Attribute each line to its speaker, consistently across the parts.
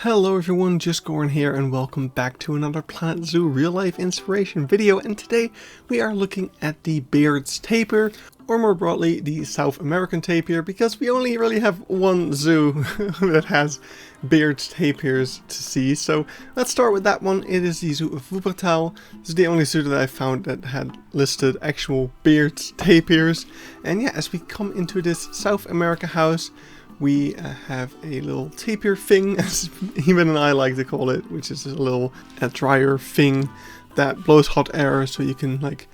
Speaker 1: Hello everyone, just Goran here and welcome back to another Planet Zoo real life inspiration video, and today we are looking at the Baird's tapir, or more broadly the South American tapir, because we only really have one zoo that has Baird's tapirs to see. So let's start with that one. It is the Zoo of Wuppertal. This is the only zoo that I found that had listed actual Baird's tapirs. And yeah, as we come into this South America house, we have a little tapir thing, as even and I like to call it, which is a little dryer thing that blows hot air so you can like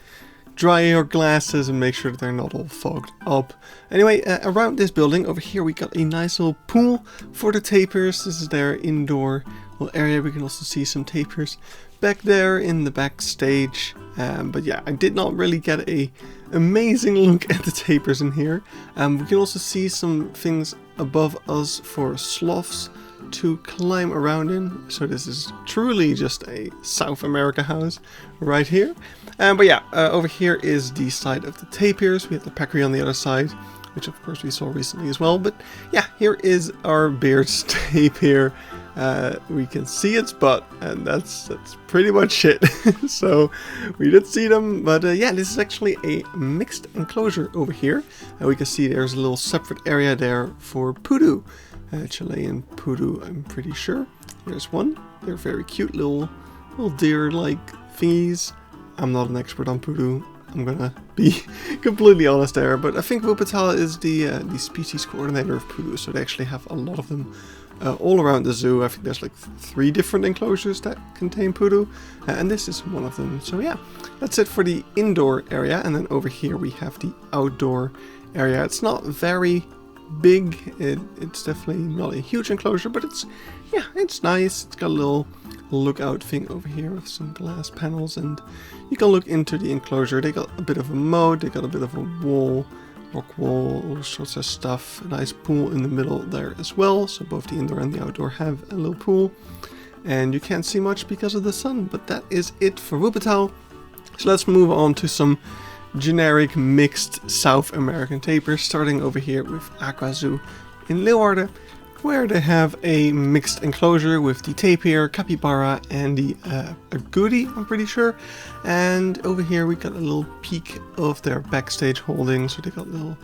Speaker 1: dry your glasses and make sure that they're not all fogged up. Anyway, around this building over here we got a nice little pool for the tapirs. This is their indoor little area. We can also see some tapirs back there in the backstage. But yeah, I did not really get a amazing look at the tapirs in here. We can also see some things above us for sloths to climb around in. So this is truly just a South America house right here. But yeah, over here is the side of the tapirs. We have the peccary on the other side, which of course we saw recently as well. But yeah, here is our Baird's tapir. We can see its butt, and that's pretty much it. So we did see them, but yeah, this is actually a mixed enclosure over here. We can see there's a little separate area there for poodoo, Chilean poodoo, I'm pretty sure. There's one. They're very cute little deer-like thingies. I'm not an expert on poodoo, I'm gonna be completely honest there, but I think Wuppertal is the species coordinator of poodoo, so they actually have a lot of them all around the zoo. I think there's like 3 different enclosures that contain poodoo, and this is one of them. So yeah, that's it for the indoor area, and then over here we have the outdoor area. It's not very big, it's definitely not a huge enclosure, but it's nice. It's got a little lookout thing over here with some glass panels, and you can look into the enclosure. They got a bit of a moat, they got a bit of a wall, rock wall, all sorts of stuff. A nice pool in the middle there as well, so both the indoor and the outdoor have a little pool. And you can't see much because of the sun, but that is it for Wuppertal. So let's move on to some generic mixed South American tapirs, starting over here with AquaZoo in Leeuwarden, where they have a mixed enclosure with the tapir, capybara, and the agouti, I'm pretty sure. And over here we got a little peek of their backstage holding. So they got a little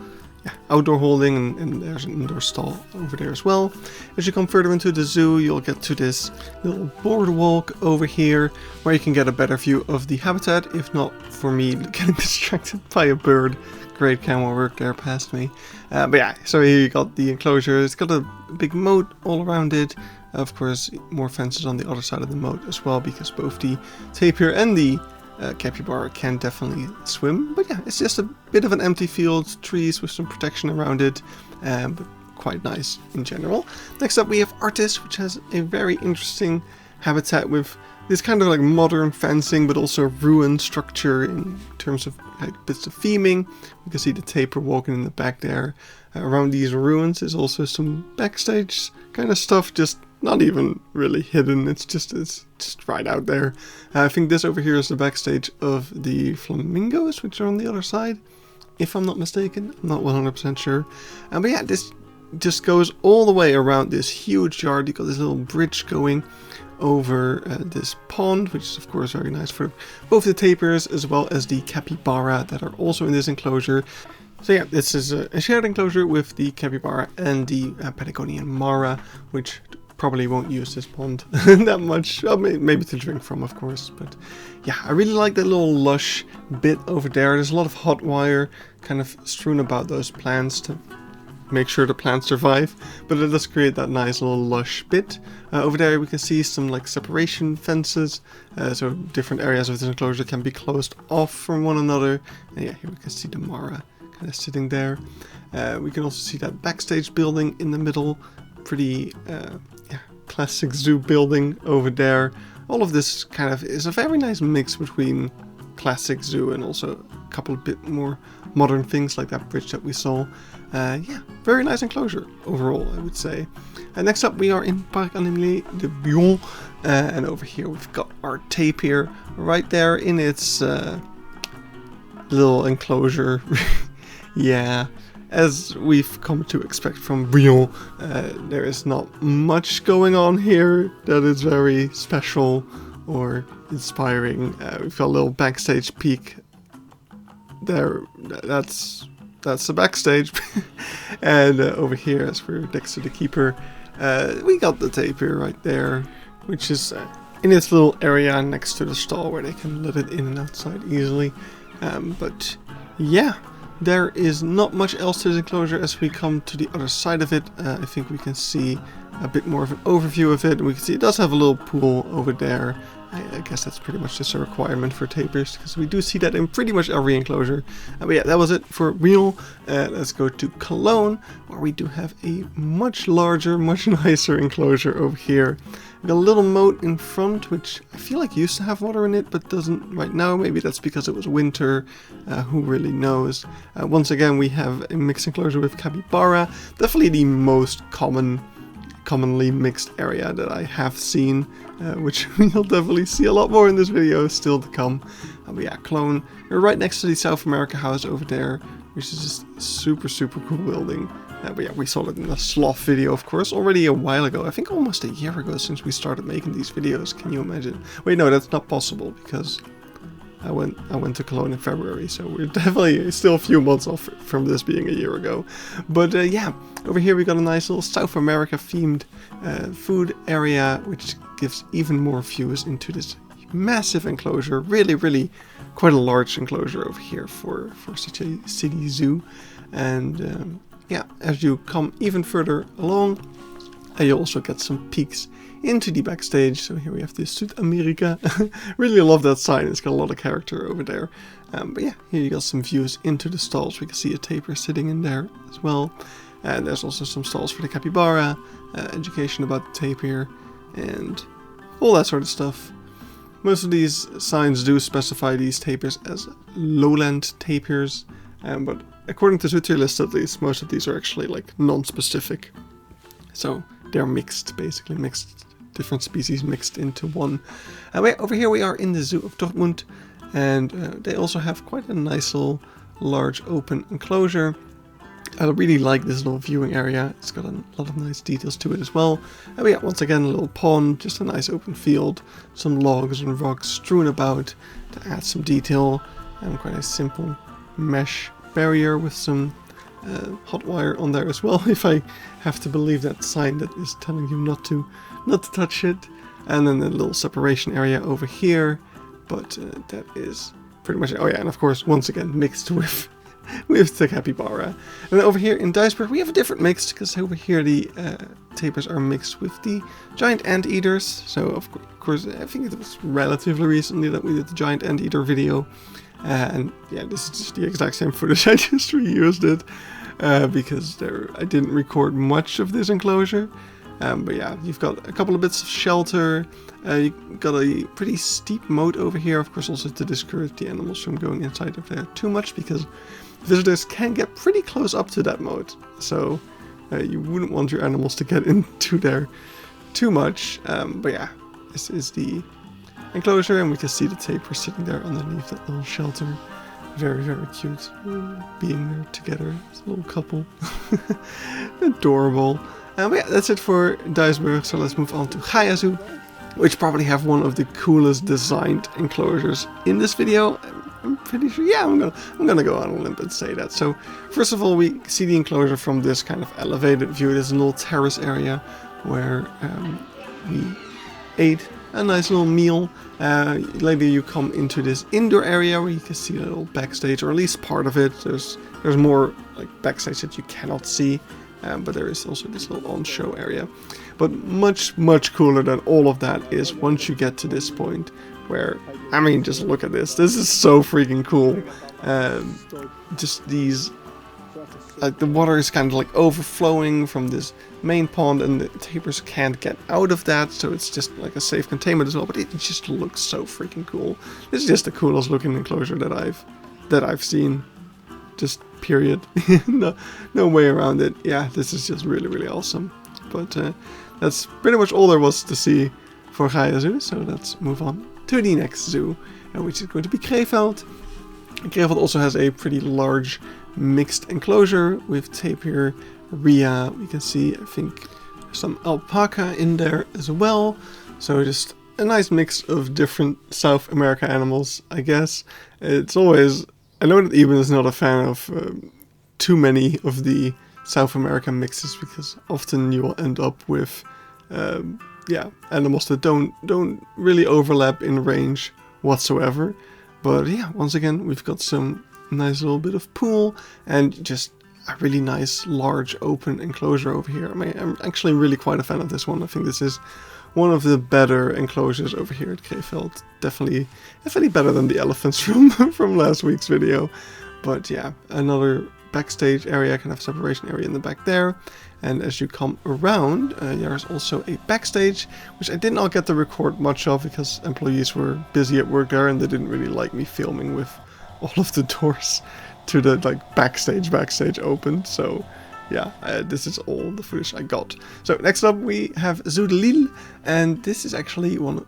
Speaker 1: outdoor holding, and there's an indoor stall over there as well. As you come further into the zoo, you'll get to this little boardwalk over here, where you can get a better view of the habitat, if not for me getting distracted by a bird. Great camera work there past me. But yeah, so here you got the enclosure. It's got a big moat all around it. Of course, more fences on the other side of the moat as well, because both the tapir and the capybara can definitely swim. But yeah, it's just a bit of an empty field, trees with some protection around it, but quite nice in general. Next up we have Artis, which has a very interesting habitat with this kind of like modern fencing, but also ruined structure in terms of like bits of theming. You can see the tapir walking in the back there. Around these ruins is also some backstage kind of stuff, just not even really hidden. It's just right out there. I think this over here is the backstage of the flamingos, which are on the other side, if I'm not mistaken. I'm not 100% sure. But yeah, this just goes all the way around this huge yard. You got this little bridge going over this pond, which is of course very nice for both the tapirs as well as the capybara that are also in this enclosure. So yeah, this is a shared enclosure with the capybara and the Patagonian mara, which probably won't use this pond that much. Maybe to drink from, of course. But yeah, I really like that little lush bit over there. There's a lot of hot wire kind of strewn about those plants to make sure the plants survive, but it does create that nice little lush bit. Over there we can see some like separation fences, so different areas of this enclosure can be closed off from one another. And yeah, here we can see the mara kind of sitting there. We can also see that backstage building in the middle, pretty classic zoo building over there. All of this kind of is a very nice mix between classic zoo and also a couple of bit more modern things like that bridge that we saw. Yeah, very nice enclosure overall, I would say. Next up we are in Parc Animalier de Bouillon, and over here we've got our tapir right there in its little enclosure. Yeah, as we've come to expect from Bouillon, there is not much going on here that is very special or inspiring. We've got a little backstage peek there. That's the backstage. And over here, as we're next to the keeper, we got the tapir right there, which is in its little area next to the stall where they can let it in and outside easily. But yeah, there is not much else to this enclosure. As we come to the other side of it, I think we can see a bit more of an overview of it. We can see it does have a little pool over there. I guess that's pretty much just a requirement for tapirs, because we do see that in pretty much every enclosure. But yeah, that was it for Bouillon. Let's go to Cologne, where we do have a much larger, much nicer enclosure over here. We've got a little moat in front, which I feel like used to have water in it, but doesn't right now. Maybe that's because it was winter. Who really knows? Once again, we have a mixed enclosure with capybara. Definitely the most commonly mixed area that I have seen, which we'll definitely see a lot more in this video still to come. But yeah, Cologne, we're right next to the South America house over there, which is just super cool building. But yeah, we saw it in the sloth video, of course, already a while ago. I think almost a year ago since we started making these videos. Can you imagine? Wait, no, that's not possible, because I went to Cologne in February, so we're definitely still a few months off from this being a year ago. But yeah, over here we got a nice little South America themed food area, which gives even more views into this massive enclosure. Really quite a large enclosure over here for such a city zoo. And yeah, as you come even further along, you also get some peeks into the backstage. So here we have the South America. Really love that sign. It's got a lot of character over there. But yeah, here you got some views into the stalls. We can see a tapir sitting in there as well. And there's also some stalls for the capybara, education about the tapir, and all that sort of stuff. Most of these signs do specify these tapirs as lowland tapirs, but according to Zootierlist at least, most of these are actually like non-specific. So they're mixed, basically mixed, different species mixed into one. Over here we are in the Zoo of Dortmund, and they also have quite a nice little large open enclosure. I really like this little viewing area. It's got a lot of nice details to it as well. And yeah, once again, a little pond, just a nice open field, some logs and rocks strewn about to add some detail, and quite a simple mesh barrier with some hot wire on there as well, if I have to believe that sign that is telling you not to touch it. And then a little separation area over here, but that is pretty much it. Oh yeah, and of course, once again, mixed with the capybara. And then over here in Duisburg we have a different mix, because over here the tapirs are mixed with the giant anteaters. So of course, I think it was relatively recently that we did the giant anteater video. And yeah, this is just the exact same footage. I just reused it because I didn't record much of this enclosure. But yeah, you've got a couple of bits of shelter. You've got a pretty steep moat over here, of course, also to discourage the animals from going inside of there too much, because visitors can get pretty close up to that moat. So you wouldn't want your animals to get into there too much. But yeah, this is the enclosure, and we can see the tapir sitting there underneath that little shelter. Very cute, being there together as a little couple. Adorable. But yeah, that's it for Duisburg, so let's move on to GaiaZoo, which probably have one of the coolest designed enclosures in this video. I'm pretty sure, yeah, I'm gonna go on a limb and say that. So first of all, we see the enclosure from this kind of elevated view. There's a little terrace area where we ate a nice little meal. Later you come into this indoor area where you can see a little backstage, or at least part of it. There's more like backstage that you cannot see, but there is also this little on-show area. But much cooler than all of that is once you get to this point where, I mean, just look at this. This is so freaking cool. Just these, like, the water is kind of like overflowing from this main pond, and the tapirs can't get out of that, so it's just like a safe containment as well. But it just looks so freaking cool. This is just the coolest looking enclosure that I've seen. Just period. no way around it. Yeah, this is just really awesome. But that's pretty much all there was to see for GaiaZoo. So let's move on to the next zoo, which is going to be Krefeld. Krefeld also has a pretty large mixed enclosure with tapir, rhea. We can see, I think, some alpaca in there as well. So just a nice mix of different South America animals, I guess. It's always, I know that Eben is not a fan of too many of the South American mixes, because often you will end up with animals that don't really overlap in range whatsoever. But yeah, once again, we've got some nice little bit of pool and just a really nice large open enclosure over here. I mean, I'm actually really quite a fan of this one. I think this is one of the better enclosures over here at Krefeld. Definitely better than the elephants from last week's video. But yeah, another backstage area, kind of separation area in the back there. And as you come around, there's also a backstage, which I did not get to record much of because employees were busy at work there and they didn't really like me filming with all of the doors to the backstage open. So yeah, this is all the footage I got. So next up we have Zoo de Lille, and this is actually this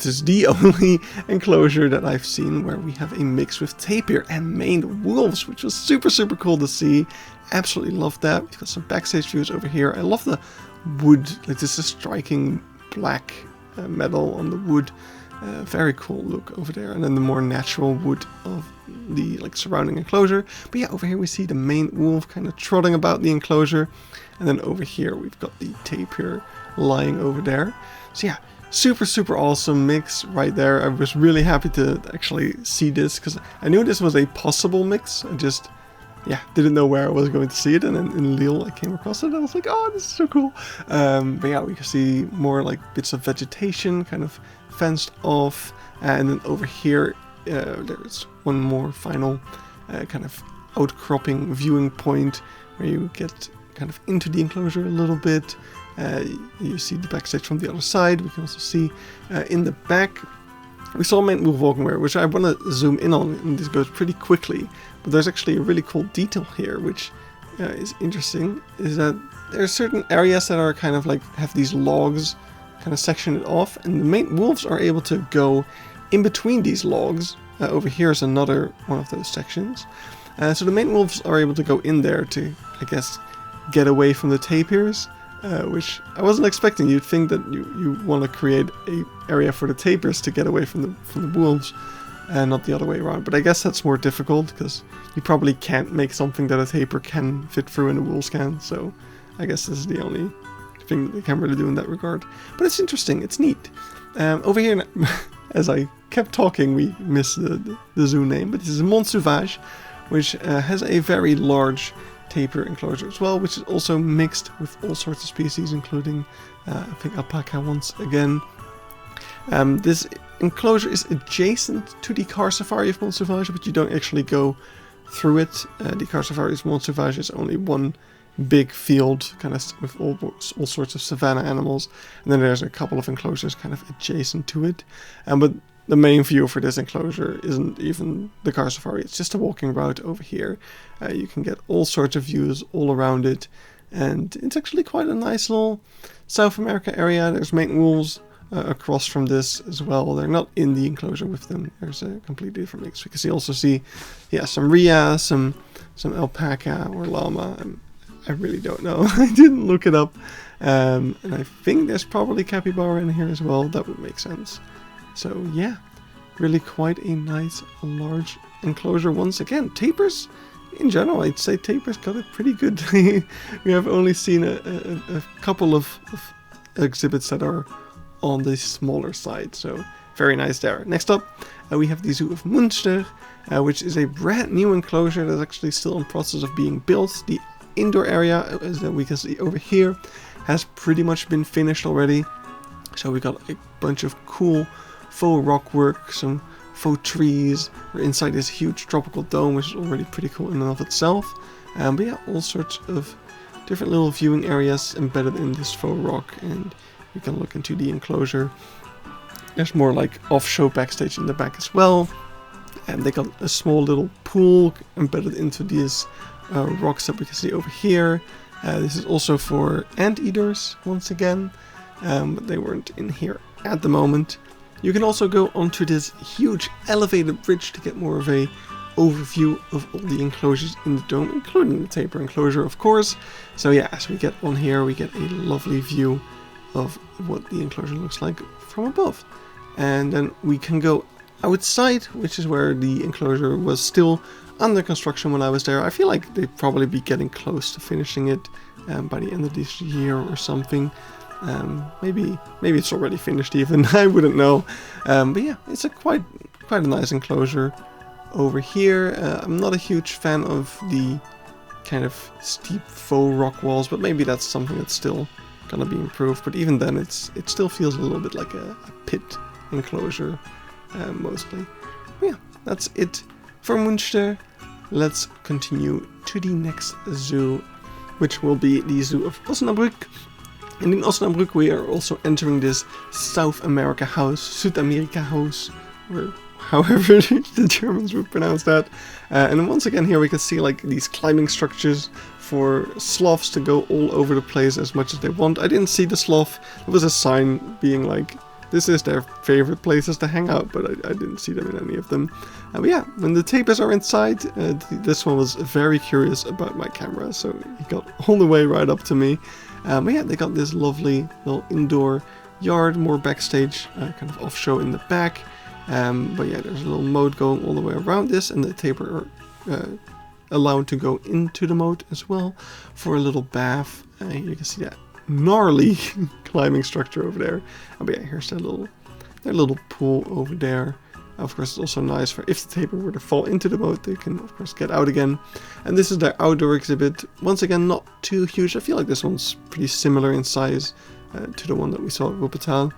Speaker 1: is the only enclosure that I've seen where we have a mix with tapir and maned wolves, which was super cool to see. Absolutely love that. We've got some backstage views over here. I love the wood, like this is striking black metal on the wood. Very cool look over there, and then the more natural wood of the surrounding enclosure. But yeah, over here we see the maned wolf kind of trotting about the enclosure, and then over here we've got the tapir lying over there. So yeah, super awesome mix right there. I was really happy to actually see this because I knew this was a possible mix. I just didn't know where I was going to see it, and then in Lille I came across it and I was like, oh, this is so cool. But yeah, we can see more bits of vegetation kind of fenced off, and then over here there's one more final kind of outcropping viewing point where you get kind of into the enclosure a little bit. You see the backstage from the other side. We can also see in the back we saw maned wolf walking there, which I want to zoom in on, and this goes pretty quickly. But there's actually a really cool detail here, which is interesting, is that there are certain areas that are kind of have these logs kind of sectioned off, and the maned wolves are able to go in between these logs. Over here is another one of those sections. So the maned wolves are able to go in there to, I guess, get away from the tapirs, which I wasn't expecting. You'd think that you want to create a area for the tapirs to get away from the wolves, and not the other way around. But I guess that's more difficult because you probably can't make something that a tapir can fit through and the wolves can. So I guess this is the only thing that they can really do in that regard. But it's interesting, it's neat. Over here, as I kept talking, we missed the zoo name, but this is Monde Sauvage, which has a very large tapir enclosure as well, which is also mixed with all sorts of species, including I think alpaca once again. This enclosure is adjacent to the car safari of Monde Sauvage, but you don't actually go through it. The car safari of Monde Sauvage is only one big field, kind of with all sorts of savanna animals, and then there's a couple of enclosures kind of adjacent to it. But the main view for this enclosure isn't even the car safari, it's just a walking route over here. You can get all sorts of views all around it, and it's actually quite a nice little South America area. There's maned wolves across from this as well. They're not in the enclosure with them. There's a completely different mix. We can also see some rhea, some alpaca or llama. I really don't know. I didn't look it up. And I think there's probably capybara in here as well. That would make sense. So yeah, really quite a nice large enclosure once again. Tapirs, in general, I'd say tapirs got it pretty good. We have only seen a couple of exhibits that are on the smaller side, so very nice there. Next up, we have the Zoo of Münster, which is a brand new enclosure that's actually still in process of being built. The indoor area, as we can see over here, has pretty much been finished already. So we got a bunch of cool faux rock work, some faux trees. We're inside this huge tropical dome, which is already pretty cool in and of itself. But yeah, all sorts of different little viewing areas embedded in this faux rock, and you can look into the enclosure. There's more off-show backstage in the back as well. And they got a small little pool embedded into these rocks that we can see over here. This is also for anteaters once again, but they weren't in here at the moment. You can also go onto this huge elevated bridge to get more of a overview of all the enclosures in the dome, including the tapir enclosure, of course. So yeah, as we get on here, we get a lovely view of what the enclosure looks like from above. And then we can go outside, which is where the enclosure was still under construction when I was there. I feel like they'd probably be getting close to finishing it by the end of this year or something. Maybe it's already finished even, I wouldn't know. But yeah, it's a quite a nice enclosure over here. I'm not a huge fan of the kind of steep faux rock walls, but maybe that's something that's still gonna be improved. But even then, it still feels a little bit like a pit enclosure, mostly. But yeah, that's it for Münster. Let's continue to the next zoo, which will be the Zoo of Osnabrück. And in Osnabrück we are also entering this South America house, Südamerika house, or however the Germans would pronounce that. And once again here we can see like these climbing structures for sloths to go all over the place as much as they want. I didn't see the sloth. There was a sign being like, this is their favorite places to hang out, but I didn't see them in any of them. But yeah, when the tapirs are inside, this one was very curious about my camera, so he got all the way right up to me. But yeah, they got this lovely little indoor yard, more backstage, kind of off-show in the back. But yeah, there's a little moat going all the way around this, and the tapir are allowed to go into the moat as well for a little bath. You can see that gnarly climbing structure over there. But yeah, here's their little pool over there. Of course, it's also nice for if the tapir were to fall into the boat, they can of course get out again. And this is their outdoor exhibit. Once again, not too huge. I feel like this one's pretty similar in size to the one that we saw at Wuppertal,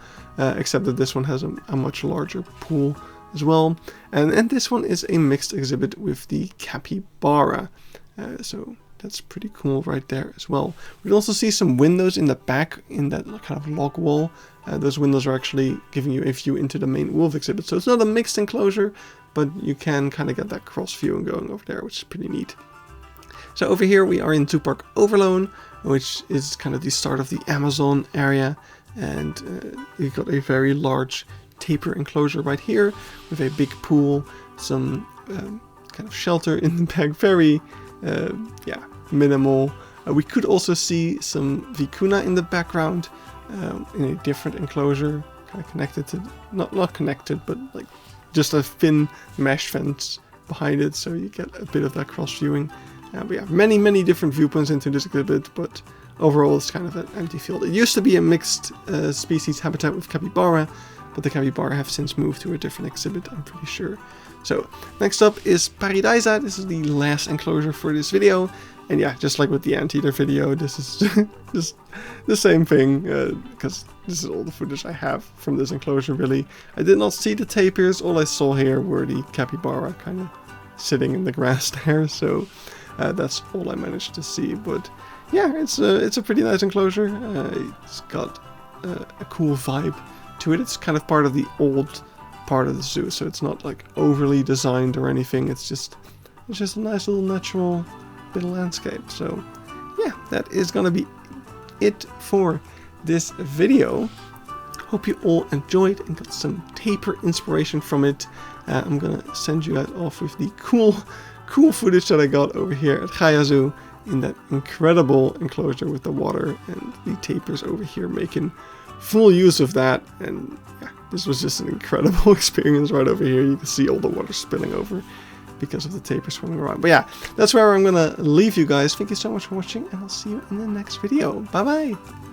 Speaker 1: except that this one has a much larger pool as well. And this one is a mixed exhibit with the capybara. So that's pretty cool right there as well. We can also see some windows in the back in that kind of log wall. Those windows are actually giving you a view into the main wolf exhibit. So it's not a mixed enclosure, but you can kind of get that cross view going over there, which is pretty neat. So over here we are in Zooparc Overloon, which is kind of the start of the Amazon area. And we've got a very large tapir enclosure right here with a big pool, some kind of shelter in the back, very yeah, minimal. We could also see some vicuna in the background in a different enclosure, kind of connected to, not connected, but like just a thin mesh fence behind it, so you get a bit of that cross viewing. We have many different viewpoints into this exhibit, but overall it's kind of an empty field. It used to be a mixed species habitat with capybara, but the capybara have since moved to a different exhibit, I'm pretty sure. So next up is Pairi Daiza. This is the last enclosure for this video. And yeah, just like with the anteater video, this is just the same thing, because this is all the footage I have from this enclosure, really. I did not see the tapirs. All I saw here were the capybara kind of sitting in the grass there, so that's all I managed to see. But yeah, it's a pretty nice enclosure. It's got a cool vibe to it. It's kind of part of the old part of the zoo, so it's not like overly designed or anything. It's just a nice little natural bit of landscape. So yeah, that is gonna be it for this video. Hope you all enjoyed and got some tapir inspiration from it. I'm gonna send you that off with the cool footage that I got over here at GaiaZoo in that incredible enclosure with the water, and the tapirs over here making full use of that. And yeah, this was just an incredible experience right over here. You can see all the water spilling over because of the tapir swimming around. But yeah, that's where I'm gonna leave you guys. Thank you so much for watching, and I'll see you in the next video. Bye bye!